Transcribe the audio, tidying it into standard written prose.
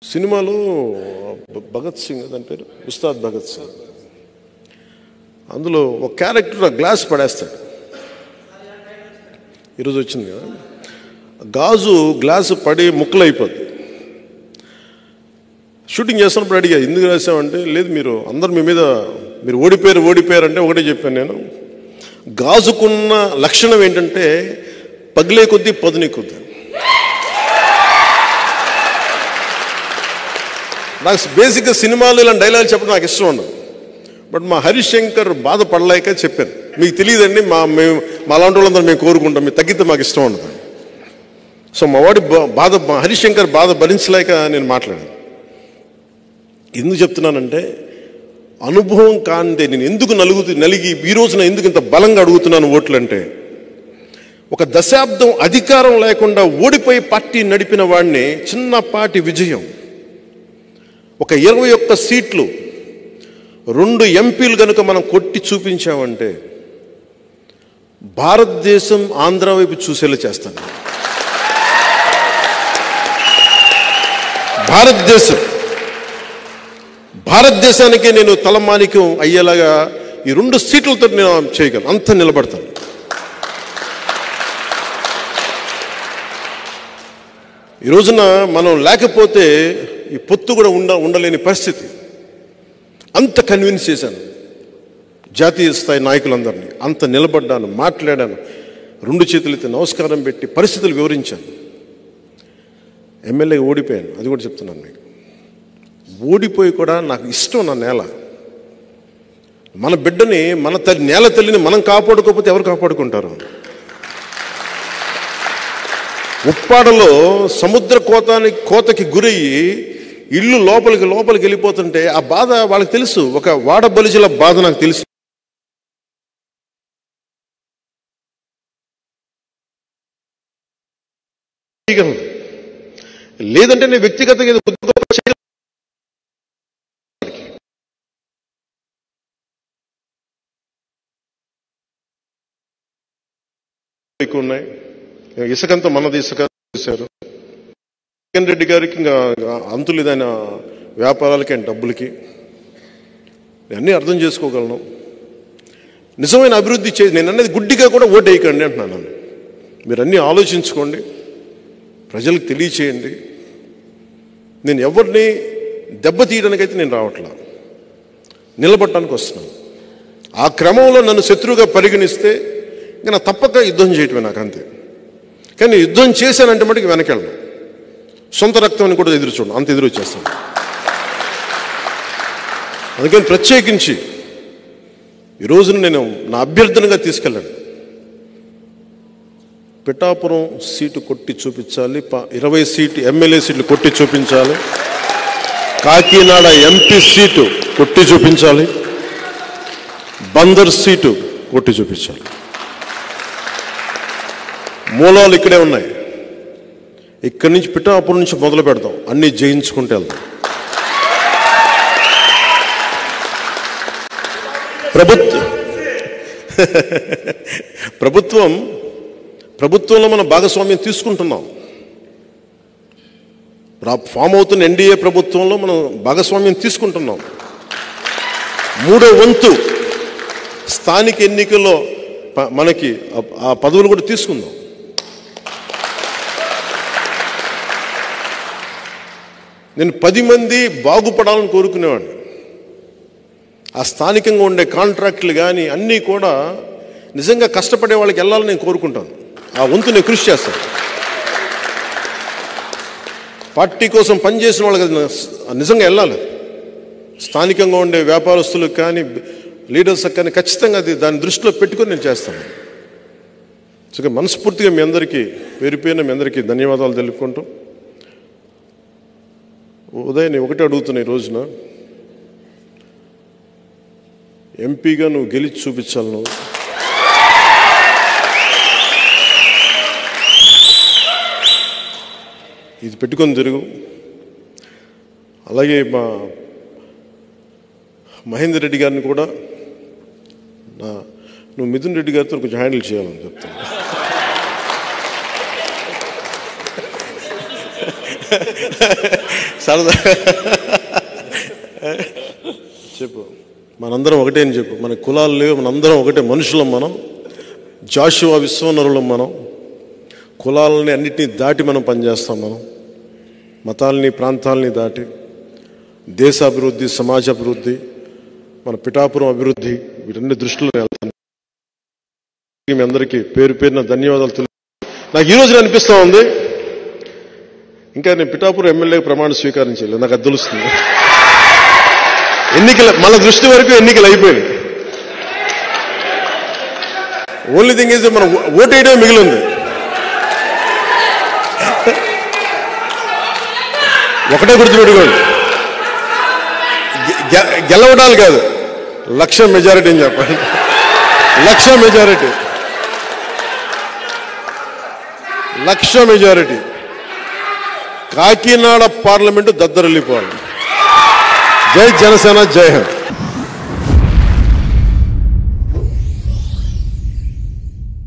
సినిమాలో భగత్ సింగ్ దాని పేరు ఉస్తాద్ భగత్ సింగ్, అందులో ఒక క్యారెక్టర్ గ్లాస్ పడేస్తాడు. ఈరోజు వచ్చింది కదా, గాజు గ్లాసు పడి ముక్కలు అయిపోద్ది. షూటింగ్ చేస్తున్నప్పుడు అడిగా ఎందుకు రాసామంటే, లేదు మీరు అందరు మీ మీద మీరు ఓడిపోయారు అంటే ఒకటే చెప్పాను నేను, గాజుకున్న లక్షణం ఏంటంటే పగిలే కొద్దీ పదునే కొద్దీ. నాకు బేసిక్గా సినిమాలు ఇలాంటి డైలాగ్ చెప్పడం నాకు ఇష్టం ఉండదు. బట్ మా హరీష్ శంకర్ బాధపడలేక చెప్పాను, మీకు తెలియదండి మా అలాంటి వాళ్ళందరూ మేము కోరుకుంటాం, మీరు తగ్గితే మాకు ఇష్టం ఉండదు. సో మా వాడి మా హరీష్ శంకర్ బాధ భరించలేక నేను మాట్లాడాను. ఎందుకు చెప్తున్నానంటే, అనుభవం కాందే నేను ఎందుకు నలిగి ఈ రోజున ఎందుకు ఇంత బలంగా అడుగుతున్నాను ఓట్లు అంటే, ఒక దశాబ్దం అధికారం లేకుండా ఓడిపోయి పార్టీ నడిపిన వాడిని చిన్నపాటి విజయం, ఒక 21 సీట్లు 2 ఎంపీలు కనుక మనం కొట్టి చూపించామంటే భారతదేశం ఆంధ్ర వైపు చూసేలా చేస్తాను. భారతదేశానికి నేను తలమానికం అయ్యేలాగా ఈ 2 సీట్లతో నేను చేయగలను, అంత నిలబడతాను. ఈ రోజున మనం లేకపోతే ఈ పొత్తు కూడా ఉండలేని పరిస్థితి. అంత కన్విన్స్ చేశాను జాతీయ స్థాయి నాయకులందరినీ, అంత నిలబడ్డాను, మాట్లాడాను, 2 చేతులైతే నమస్కారం పెట్టి పరిస్థితులు వివరించాను. ఎమ్మెల్యేగా ఓడిపోయాను, అది కూడా చెప్తున్నాను మీకు. ఓడిపోయి కూడా నాకు ఇష్టం నా నేల, మన బిడ్డని, మన నేల తల్లిని మనం కాపాడుకోకపోతే ఎవరు కాపాడుకుంటారు? ఉప్పాడలో సముద్ర కోతకి గురయ్యి ఇల్లు లోపలికి వెళ్ళిపోతుంటే ఆ బాధ వాళ్ళకి తెలుసు. ఒక వాడబలిజల బాధ నాకు తెలుసు. లేదంటే నేను వ్యక్తిగతంగా ఎక్కువ ఉన్నాయి. ఇసుకంతా మనది, ఇసుక చేశారు. జగన్ రెడ్డి గారికి ఇంకా అంతులేదైన వ్యాపారాలకి అండ్ డబ్బులకి అన్నీ అర్థం చేసుకోగలను. నిజమైన అభివృద్ధి నేను అనేది గుడ్డిగా కూడా ఓటు వేయకండి అంటున్నాను. మీరు అన్నీ ఆలోచించుకోండి, ప్రజలకు తెలియచేయండి. నేను ఎవరిని దెబ్బతీయడానికైతే నేను రావట్లా, నిలబడటానికి వస్తున్నాను. ఆ క్రమంలో నన్ను శత్రువుగా పరిగణిస్తే ఇంకా నా తప్పక యుద్ధం చేయటమే నాకు, అంతే. కానీ యుద్ధం చేశానంటే మటుకు వెనకెళ్ళను, సొంత రక్తం కూడా ఎదురు చూడను, అంత ఎదురు వచ్చేస్తాను. అందుకని ప్రత్యేకించి ఈరోజున నేను నా అభ్యర్థనగా తీసుకెళ్ళాను. పిఠాపురం సీటు కొట్టి చూపించాలి, 20 సీటు ఎమ్మెల్యే సీట్లు కొట్టి చూపించాలి, కాకినాడ ఎంపీ సీటు కొట్టి చూపించాలి, బందర్ సీటు కొట్టి చూపించాలి. మూలాలు ఇక్కడే ఉన్నాయి. ఇక్కడి నుంచి పిఠాపురం నుంచి మొదలు పెడతాం, అన్నీ జయించుకుంటూ వెళ్తాం. ప్రభుత్వంలో మనం భాగస్వామ్యం తీసుకుంటున్నాం. ఫామ్ అవుతున్న ఎన్డీఏ ప్రభుత్వంలో మనం భాగస్వామ్యం తీసుకుంటున్నాం. 3వ వంతు స్థానిక ఎన్నికల్లో మనకి ఆ పదవులు కూడా తీసుకుందాం. నేను 10 మంది బాగుపడాలని కోరుకునేవాడిని. ఆ స్థానికంగా ఉండే కాంట్రాక్టులు కానీ అన్నీ కూడా నిజంగా కష్టపడే వాళ్ళకి వెళ్ళాలని నేను కోరుకుంటాను. ఆ వంతు నేను కృషి చేస్తాను. పార్టీ కోసం పనిచేసిన వాళ్ళకి నిజంగా వెళ్ళాలి. స్థానికంగా ఉండే వ్యాపారస్తులకు కానీ లీడర్స్కి కానీ ఖచ్చితంగా దాన్ని దృష్టిలో పెట్టుకొని నేను చేస్తాను. సో మనస్ఫూర్తిగా మీ అందరికీ పేరుపైన మీ అందరికీ ధన్యవాదాలు తెలుపుకుంటూ, ఉదయ్ నేను ఒకటే అడుగుతున్నా, ఈ రోజున ఎంపీగా నువ్వు గెలిచి చూపించాలి. నువ్వు ఇది పెట్టుకొని తిరుగు. అలాగే మా మహేందర్ రెడ్డి గారిని కూడా నువ్వు మిథున్ రెడ్డి గారితో కొంచెం హ్యాండిల్ చేయాలని చెప్తాను. సరదా చెప్పు, మనందరం ఒకటే అని చెప్పు. మన కులాలు లేవు, మనందరం ఒకటే మనుషులం. మనం జాషువా విశ్వనరులం. మనం కులాలని అన్నిటినీ దాటి మనం పనిచేస్తాం. మనం మతాలని ప్రాంతాలని దాటి దేశాభివృద్ధి, సమాజ అభివృద్ధి, మన పిఠాపురం అభివృద్ధి, వీటన్ని దృష్టిలో వెళ్తాను. మీ అందరికీ పేరు పేరున ధన్యవాదాలు. నాకు ఈరోజు అనిపిస్తూ ఉంది, ఇంకా నేను పిఠాపురం ఎమ్మెల్యే ప్రమాణ స్వీకారం చేయలేదు. నాకు అది తెలుస్తుంది. ఎన్నికల మన దృష్టి వరకు ఎన్నికలు అయిపోయినాయి. ఓన్లీ థింగ్ ఈజ్ మనం ఓటేయడం మిగిలింది. ఒకటే గుర్తుపెట్టుకోండి, గెలవడాలు కాదు, 1,00,000 మెజారిటీ అని చెప్పండి. 1,00,000 మెజారిటీ, 1,00,000 మెజారిటీ. కాకినాడ పార్లమెంటు దద్దరిల్లిపోవాలి. జై జనసేన, జై హింద్.